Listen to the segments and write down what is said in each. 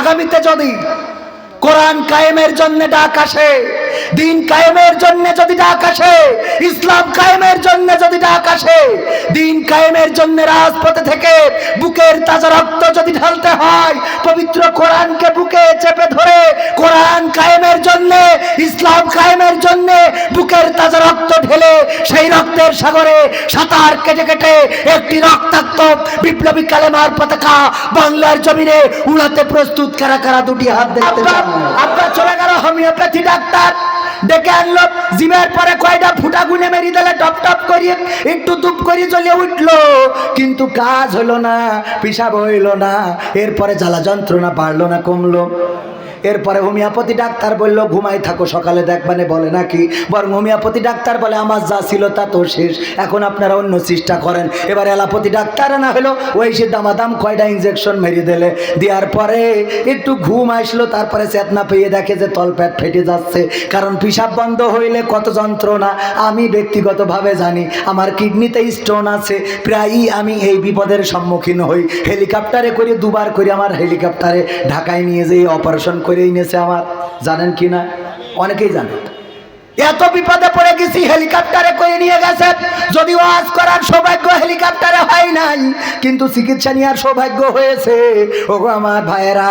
আগামীতে যদি কোরআন কায়েমের জন্য ডাক আসে, দিন কায়েমের জন্য যদি ডাক আসে, ইসলাম কায়েমের জন্য যদি ডাক আসে, দিন কায়েমের জন্য রাজপথে থেকে বুকের তাজা রক্ত যদি ঢালতে হয়, পবিত্র কোরআনকে বুকে চেপে ধরে কোরআন কায়েমের জন্য, ইসলাম কায়েমের জন্য বুকের তাজা রক্ত ঢেলে সেই রক্তের সাগরে সাঁতার কেটে কেটে একটি রক্তাক্ত বিপ্লবী কালেমার পতাকা বাংলার জমিনে উড়াতে প্রস্তুত কারা কারা দুটি হাত দেখতে চান? আপনার চলে গেল হোমিওপ্যাথি ডাক্তার, ডেকে আনলো, জিমের পরে কয়টা ফুটা গুনে মেরি দিলে টপ টপ করিয়ে একটু দুপ করে জ্বলে উঠলো, কিন্তু কাজ হলো না, পিসাব হইল না, এরপরে জ্বালা যন্ত্রণা বাড়লো না কমলো। এরপরে হোমিওপ্যাথি ডাক্তার বলল ঘুমাই থাকো, সকালে দেখবানে বলে নাকি, বরং হোমিওপ্যাথি ডাক্তার বলে আমার যা ছিল তা তো শেষ, এখন আপনারা অন্য চেষ্টা করেন। এবার এলাপতি ডাক্তার না হলো, ওই সে দামাদাম কয়টা ইঞ্জেকশন মেরে দিলে, দেওয়ার পরে একটু ঘুম আসলো, তারপরে চেতনা পেয়ে দেখে যে তলপেট ফেটে যাচ্ছে, কারণ পিসাব বন্ধ হইলে কত যন্ত্রণা আমি ব্যক্তিগতভাবে জানি। আমার কিডনিতে স্টোন আছে, প্রায়ই আমি এই বিপদের সম্মুখীন হই। হেলিকপ্টারে করে দুবার করে আমার হেলিকপ্টারে ঢাকায় নিয়ে যেয়ে অপারেশন করে এনেছে আমার, জানেন কি না? অনেকেই জানে। এত বিপদে পড়ে গেছি, হেলিকপ্টারে করে নিয়ে গেছে, যদি ওয়াজ করার সৌভাগ্য হেলিকপ্টারে হয় নাই, কিন্তু চিকিৎসা নেওয়ার সৌভাগ্য হয়েছে। ওগো আমার ভাইয়েরা,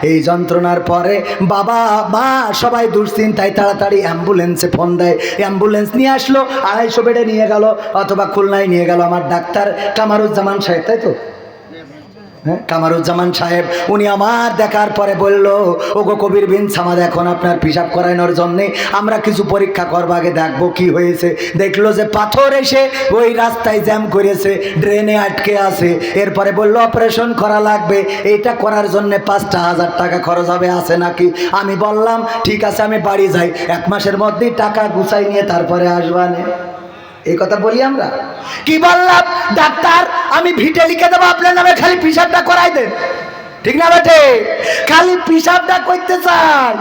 এই যন্ত্রণার পরে বাবা মা সবাই দুশ্চিন্তায় তাড়াতাড়ি অ্যাম্বুলেন্সে ফোন দেয়, অ্যাম্বুলেন্স নিয়ে আসলো, 250 বেডে নিয়ে গেল, অথবা খুলনায় নিয়ে গেল আমার ডাক্তার কামারুজ্জামান সাহেব, তাই তো? কামারুজ্জামান সাহেব, উনি আমার দেখার পরে বলল, ওগো কবির বিন সামাদ, এখন আপনার পিসাব করানোর জন্যে আমরা কিছু পরীক্ষা করবো, আগে দেখবো কি হয়েছে। দেখলো যে পাথর এসে ওই রাস্তায় জ্যাম করেছে, ড্রেনে আটকে আছে। এরপরে বলল অপারেশন করা লাগবে, এইটা করার জন্য 5,000 টাকা খরচ হবে, আছে নাকি? আমি বললাম ঠিক আছে, আমি বাড়ি যাই, 1 মাসের মধ্যেই টাকা গুছাই নিয়ে তারপরে আসবানে। এই কথা বলি আমরা। কি বললাম? ডাক্তার আমি ভিটে লিখে দেবো আপনার নামে, খালি পিসাবটা করাই দেন, ঠিক না বেটে? খালি পিসাবটা করতে চাই,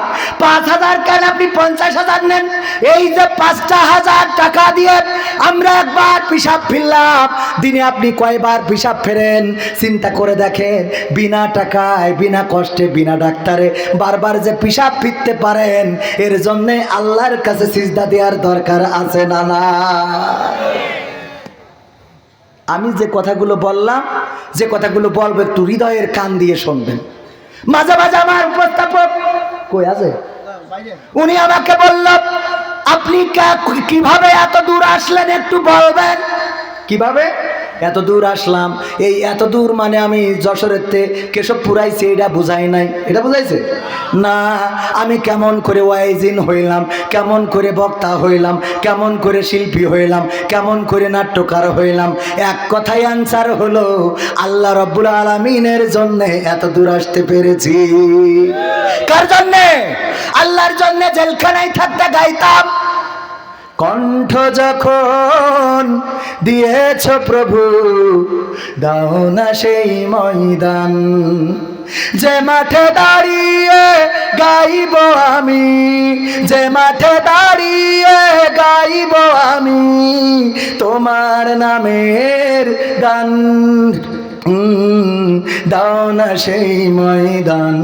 5,000 কেন, আপনি 50,000 নেন। এই যে 5,000 টাকা দিয়ে আমরা একবার পিসাব ফিরলাম, দিনে আপনি কয়বার পিসাব ফেরেন চিন্তা করে দেখেন। বিনা টাকায়, বিনা কষ্টে, বিনা ডাক্তারে বারবার যে পিসাব ফিরতে পারেন, এর জন্যে আল্লাহর কাছে সিজদা দেওয়ার দরকার আছে না? না, আমি যে কথাগুলো বললাম, যে কথাগুলো বলবো একটু হৃদয়ের কান দিয়ে শুনবেন। মাঝে মাঝে আমার উপস্থাপক কই আছে, উনি আমাকে বলল আপনি কিভাবে এত দূর আসলেন একটু বলবেন। কিভাবে এত দূর আসলাম? এই এত দূর মানে আমি যশোরের কেশবপুর আইছি, এটা বুঝাই নাই। এটা বুঝাইছে না? আমি কেমন করে ওয়াইজিন হইলাম, কেমন করে বক্তা হইলাম, কেমন করে শিল্পী হইলাম, কেমন করে নাট্যকার হইলাম, এক কথায় আনসার হলো আল্লাহ রব্বুল আলামিনের জন্য এত দূর আসতে পেরেছি। কার জন্যে? আল্লাহর জন্য। জেলখানায় থাকতে গাইতাম, কণ্ঠ যখন দিয়েছ প্রভু দাও না সেই ময়দান, যে মাঠে দাঁড়িয়ে গাইব আমি, যে মাঠে দাঁড়িয়ে গাইব আমি তোমার নামের গান, দাও না সেই ময়দান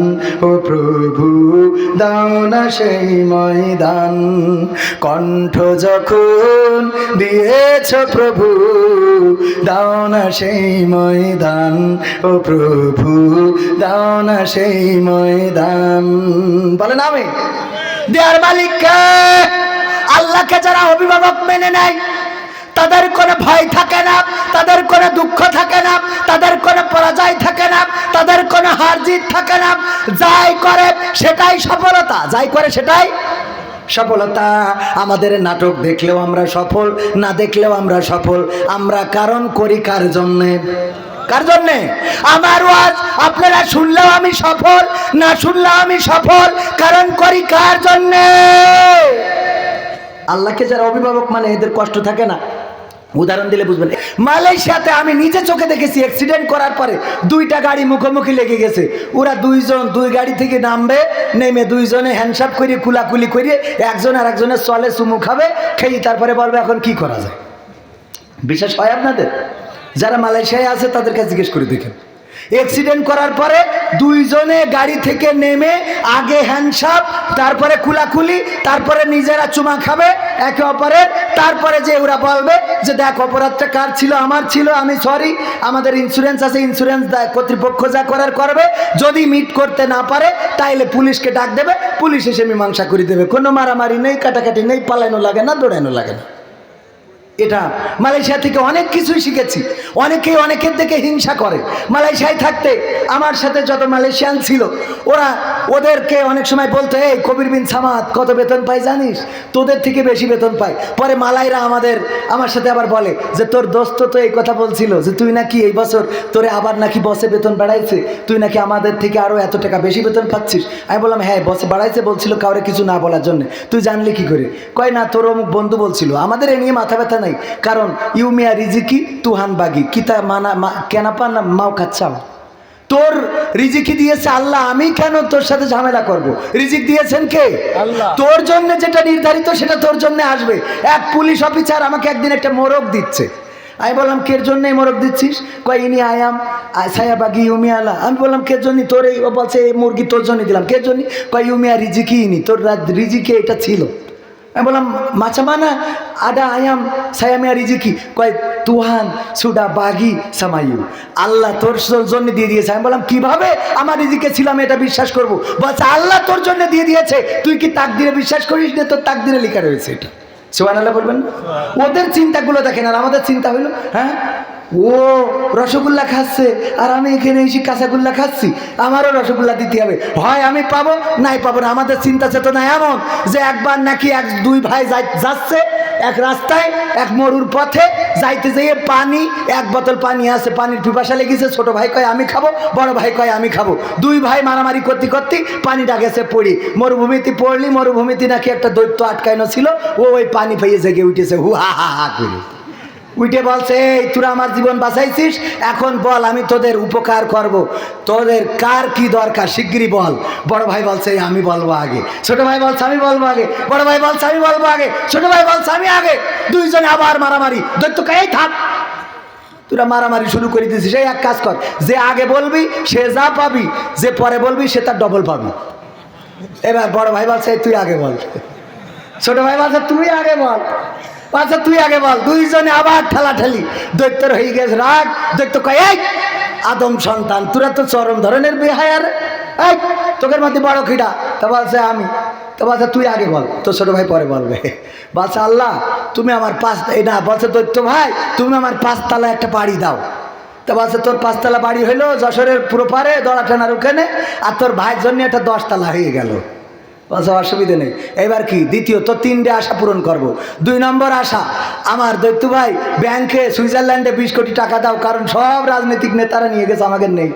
ও প্রভু, দাও না সেই ময়দান। কণ্ঠ যখন দিয়েছ প্রভু দাও না সেই ময়দান ও প্রভু, দাও না সেই ময়দান। বলেন আমি। দেয়ার মালিককে, আল্লাহকে যারা অভিভাবক মেনে নেয় তাদের কোনো ভয় থাকে না, তাদের কোনো দুঃখ থাকে না, তাদের কোনো পরাজয় থাকে না, তাদের কোনো হার জিত থাকে না। যাই করে সেটাই সফলতা, যাই করে সেটাই সফলতা। আমাদের নাটক দেখলেও আমরা সফল, না দেখলেও আমরা সফল। আমরা কারণ করি কার জন্যে? কার জন্যে? আমার ওয়াজ আপনারা শুনলেও আমি সফল, না শুনলেও আমি সফল, কারণ করি কার জন্যে? আল্লাহকে যারা অভিভাবক মানে এদের কষ্ট থাকে না। উদাহরণ দিলে বুঝবেন। মালয়েশিয়াতে আমি নিজে চোখে দেখেছি, অ্যাক্সিডেন্ট করার পরে 2টা গাড়ি মুখোমুখি লেগে গেছে। ওরা 2 গাড়ি থেকে নামবে, নেমে 2জনে হ্যান্ডশাপ করিয়ে কুলাকুলি করিয়ে একজন আর একজনের চলে চুমু খাবে, খেয়ে তারপরে বলবে এখন কি করা যায়। বিশ্বাস হয় আপনাদের? যারা মালয়েশিয়ায় আছে তাদের কাছে জিজ্ঞেস করে দেখেন। অ্যাক্সিডেন্ট করার পরে দুইজনে গাড়ি থেকে নেমে আগে হ্যান্ডশাপ, তারপরে কুলাকুলি, তারপরে নিজেরা চুমা খাবে একে অপরের, তারপরে যে ওরা বলবে যে দেখ অপরাধটা কার ছিল, আমার ছিল, আমি সরি, আমাদের ইন্স্যুরেন্স আছে, ইন্স্যুরেন্স কর্তৃপক্ষ যা করার করবে, যদি মিট করতে না পারে তাইলে পুলিশকে ডাক দেবে, পুলিশ এসে মীমাংসা করে দেবে। কোনো মারামারি নেই, কাটাকাটি নেই, পালানো লাগে না, দৌড়ানো লাগে না। এটা মালয়েশিয়া থেকে অনেক কিছুই শিখেছি। অনেকেই অনেকের দিকে হিংসা করে। মালয়েশিয়ায় থাকতে আমার সাথে যত মালয়েশিয়ান ছিল ওদেরকে অনেক সময় বলতো, এই কবির বিন সামাদ কত বেতন পাই জানিস, তোদের থেকে বেশি বেতন পায়। পরে মালাইরা আমার সাথে আবার বলে যে তোর দোস্ত তো এই কথা বলছিল যে তুই নাকি এই বছর তোরে আবার নাকি বসে বেতন বাড়াইছে, তুই নাকি আমাদের থেকে আরও এত টাকা বেশি বেতন পাচ্ছিস। আমি বললাম হ্যাঁ বসে বাড়াইছে, বলছিল কাউরে কিছু না বলার জন্য। তুই জানলি কি করে? কয় না তোর অমুক বন্ধু বলছিল। আমাদের এ নিয়ে মাথা ব্যথা নাই, কারণ ইউমিয়া রিজিকি তুহান বাগি কিতা মানা কেনাপা না মাও খাচ্ছাও। তোর রিজিকি দিয়েছে আল্লাহ, আমি কেন তোর সাথে ঝামেলা করব? রিজিক দিয়েছেন কে? আল্লাহ। তোর জন্য যেটা নির্ধারিত সেটা তোর জন্য আসবে। এক পুলিশ অফিসার আমাকে একদিন একটা মোরগ দিচ্ছে। আমি বললাম কের জন্য এই মোরগ দিচ্ছিস? কয় ইনি আয়াম সায়াবাগি ইউমিয়া আলা। আমি বললাম কের জন্য? তোর এই বলছে এই মুরগি তোর জন্য দিলাম। কের জন্য? কয় ইউমিয়া রিজিকি ইনি, তোর রিজিকে এটা ছিল। আমি বললাম মাছামানা আডা আয়াম সায়ামিয়া রিজিকি। কয় তুহান সুডা বাগি সামাইউ, আল্লাহ তোর জন্য দিয়ে দিয়েছে। আমি বললাম কিভাবে আমার রিজিকে ছিলাম এটা বিশ্বাস করব? বলছে আল্লাহ তোর জন্য দিয়ে দিয়েছে, তুই কি তাকদিরে বিশ্বাস করিস না? তোর তাকদিরে লেখা রয়েছে এটা। সুবহানাল্লাহ বলবেন। ওদের চিন্তাগুলো দেখেন আর আমাদের চিন্তা হইলো হ্যাঁ ও রসগোল্লা খাচ্ছে আর আমি এখানে এসে কাঁচাগোল্লা খাচ্ছি, আমারও রসগোল্লা দিতে হবে, হয় আমি পাবো নাই পাবো না। আমাদের চিন্তা চেতনা এমন যে একবার নাকি দুই ভাই যাচ্ছে এক রাস্তায়, এক মরুর পথে যাইতে যেয়ে পানি, এক বোতল পানি আছে, পানির পিপাসা লেগেছে, ছোট ভাই কয় আমি খাবো, বড় ভাই কয় আমি খাবো। দুই ভাই মারামারি করতে করতে পানিটা গেছে পড়ি, মরুভূমিতে পড়লি, মরুভূমিতে নাকি একটা দৈত্য আটকানো ছিল, ওই পানি পেয়ে জেগে উঠেছে হু হা হা হা করে। উঠে বলছে এই তোরা আমার জীবন বাঁচাইছিস, এখন বল আমি তোদের উপকার করব, তোদের কার কি দরকার শিগগিরই বল। বড় ভাই বলছে আমি বলবো আগে, ছোট ভাই বলছে আমি বলবো আগে, বড় ভাই বলছে আমি বলবো আগে, ছোট ভাই বলছে আমি আগে। দুইজনে আবার মারামারি, দৈত্য এই থাক, তোরা মারামারি শুরু করে দিয়েছিস, এই এক কাজ কর, যে আগে বলবি সে যা পাবি, যে পরে বলবি সে তার ডবল পাবি। এবার বড় ভাই বলছে তুই আগে বল, ছোট ভাই বলছে তুই আগে বল, আচ্ছা তুই আগে বল। দুইজনে আবার ঠেলাঠেলি, দৈত্যর হয়ে গেছে রাগ। দৈত্য কয় এই আদম সন্তান তোরা তো চরম ধরনের বেহায়ার, এই তোকের মধ্যে বড় খিডা। তা বলছে আমি। তো বলছে তুই আগে বল, তো ছোট ভাই পরে বলবে। বলছে আল্লাহ তুমি আমার না বলছে দৈত্য ভাই তুমি আমার 5 তলা একটা বাড়ি দাও। তা বলছে তোর 5 তলা বাড়ি হইলো যশোরের পুরো পারে দড়াটানার ওখানে, আর তোর ভাইয়ের জন্য একটা 10 তলা হয়ে গেল। বলছে অসুবিধা নেই। এবার কি দ্বিতীয় তো 3টে আশা পূরণ করব। 2 নম্বর আশা, আমার দৈত্য ভাই ব্যাংকে সুইজারল্যান্ডে 20 কোটি টাকা দাও, কারণ সব রাজনৈতিক নেতারা নিয়ে গেছে, আমাদের নেই।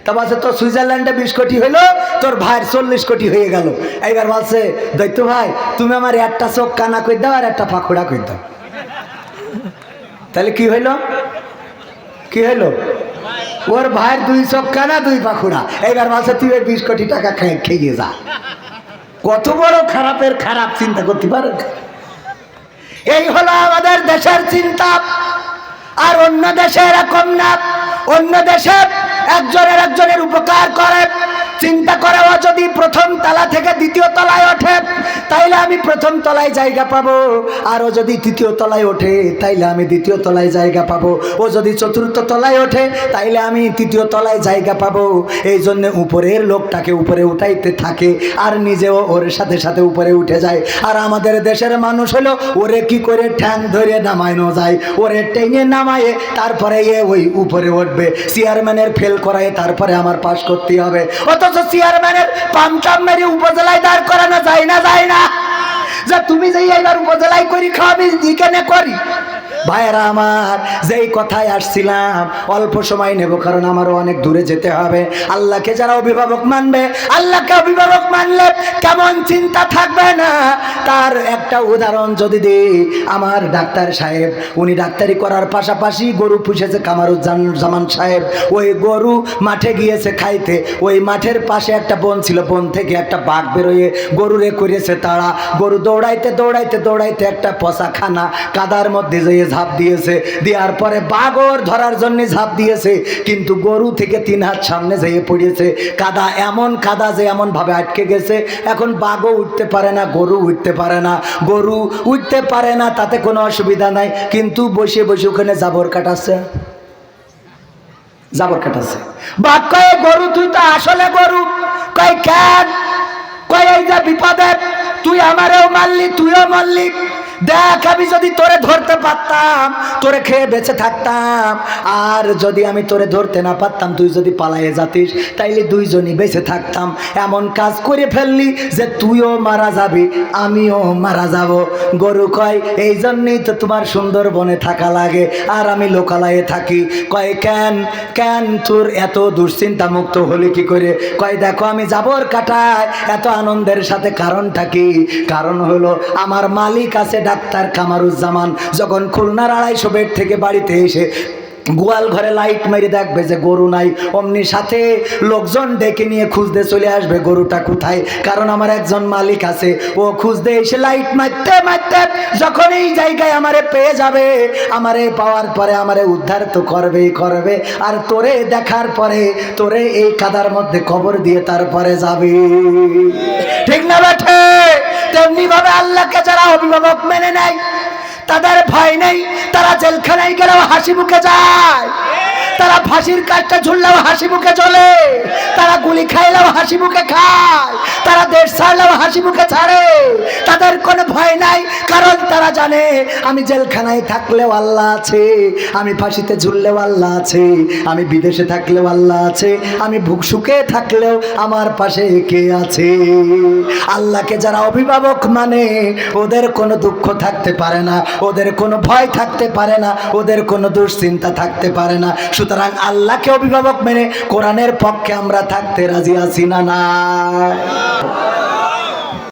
তা বলছে তোর সুইজারল্যান্ডে 20 কোটি হইলো, তোর ভাইয়ের 40 কোটি হয়ে গেল। এইবার বলছে দৈত্য ভাই তুমি আমার একটা চোখ কানা করে দাও আর একটা পাখুড়া করে দাও। তাহলে কি হইলো? কি হইলো? ওর ভাইয়ের 2 চোখ কানা 2 পাখুড়া। এইবার বলছে তুই 20 কোটি টাকা খেয়ে যা। কত বড় খারাপের খারাপ চিন্তা করতে পারেন? এই হলো আমাদের দেশের চিন্তা। আর অন্য দেশে এরকম না। অন্য দেশে একজনের উপকার করে, চিন্তা করে ও যদি প্রথম তলা থেকে দ্বিতীয় তলায় ওঠে তাইলে আমি প্রথম তলায় জায়গা পাবো, আর ও যদি তৃতীয় তলায় ওঠে তাইলে আমি দ্বিতীয় তলায় জায়গা পাবো, ও যদি চতুর্থ তলায় ওঠে তাইলে আমি তৃতীয় তলায় জায়গা পাবো। এই জন্য উপরের লোকটাকে উপরে উঠাইতে থাকে আর নিজেও ওর সাথে সাথে উপরে উঠে যায়। আর আমাদের দেশের মানুষ হলো ওরে কি করে ঠ্যাং ধরে নামানো যায়, ওরে টেনে নামায়ে তারপরে ওই উপরে উঠবে। চেয়ারম্যানের ফেল করায় তারপরে আমার পাস করতে হবে, অথচ চেয়ারম্যানের পামচাম মেরে উপজেলায় দাঁড় করানো যায় না, যায় না। যে তুমি যে এইবার উপজেলায় করি খাও, আমি দিকেনে করি। ভাইয়েরা আমার, যেই কথায় আসছিলাম অল্প সময় নেব, কারণ আমারও অনেক দূরে যেতে হবে। আল্লাহকে যারা অভিভাবক মানবে, আল্লাহকে অভিভাবক মানলে কেমন চিন্তা থাকবে না, তার একটা উদাহরণ যদি দিই, আমার ডাক্তার সাহেব উনি ডাক্তারি করার পাশাপাশি গরু পুষেছে কামারুজ্জামান সাহেব। ওই গরু মাঠে গিয়েছে খাইতে, ওই মাঠের পাশে একটা বন ছিল, বন থেকে একটা বাঘ বেরোয় গরুরে করেছে তাড়া। গরু দৌড়াইতে দৌড়াইতে দৌড়াইতে একটা পচাখানা কাদার মধ্যে যেয়ে ঝাঁপ দিয়েছে, দেওয়ার পরে বাঘ ওর ধরার জন্য ঝাঁপ দিয়েছে, কিন্তু গরু থেকে 3 হাত সামনে যেয়ে পড়েছে। কাদা এমন কাদা যে এমন ভাবে আটকে গেছে, এখন বাঘও উঠতে পারে না, গরু উঠতে পারে না। গরু উঠতে পারে না তাতে কোনো অসুবিধা নাই, কিন্তু বসে বসে ওখানে জাবর কাটাচ্ছে, জাবর কাটাচ্ছে। বাঘ কয়ে গরু তুই তো আসলে গরু। কয় কেন? কয় এই যে বিপদে তুই আমারেও মারলি, তুইও মারলি, দেখ আমি যদি তোরে ধরতে পারতাম তোরে খেয়ে বেঁচে থাকতাম, আর যদি আমি তোরে ধরতে না পারতাম তুই যদি পালায়ে যাতিস তাইলে দুইজনই বেঁচে থাকতাম। এমন কাজ করে ফেললি যে তুইও মারা যাবি আমিও মারা যাব। গরু কয় এই জন্যই তো তোমার সুন্দরবনে থাকা লাগে আর আমি লোকালয়ে থাকি। কয় কেন কেন তোর এত দুশ্চিন্তা মুক্ত হলি কি করে? কয় দেখো আমি জাবর কাটাই এত আনন্দের সাথে, কারণটা কি? কারণ হলো আমার মালিক আছে ডাক্তার কামারুজ্জামান, যখন খুলনার 250 বেড থেকে বাড়িতে এসে গোয়াল ঘরে লাইট মেরে দেখবে যে গরু নাই, অমনি সাথে লোকজন ডেকে নিয়ে খুঁজতে চলে আসবে গরুটা কোথায়। কারণ আমার একজন মালিক আছে, ও খুঁজতে এসে লাইট মারতে মারতে যখন এই জায়গায় আমারে পেয়ে যাবে, আমারে পাওয়ার পরে আমারে উদ্ধার তো করবেই করবে, আর তোরে দেখার পরে তোরে এই কাদার মধ্যে কবর দিয়ে তারপরে যাবে। ঠিক না বেঠে? তেমনি ভাবে আল্লাহকে যারা অভিভাবক মেনে নেয় তাদের ভয় নেই, তারা জেলখানায় গেলেও হাসি মুখে যায়, তারা ফাঁসির কাজটা ঝুললেও হাসি মুখে চলে, তারা গুলি খাইলেও হাসি মুখে খায়, তারা দেশ ছাড়লেও হাসি মুখে ছাড়ে। তাদের কোনো ভয় নাই, কারণ তারা জানে আমি জেলখানায় থাকলেও আল্লাহ আছে, আমি ফাঁসিতে ঝুললেও আল্লাহ আছে, আমি বিদেশে থাকলেও আল্লাহ আছে, আমি ভুক সুখে থাকলেও আমার পাশে কে আছে। আল্লাহকে যারা অভিভাবক মানে ওদের কোনো দুঃখ থাকতে পারে না, ওদের কোনো ভয় থাকতে পারে না, ওদের কোনো দুশ্চিন্তা থাকতে পারে না। সুতরাং আল্লাহকে অভিভাবক মেনে কোরআনের পক্ষে আমরা থাকতে রাজি আছি না? না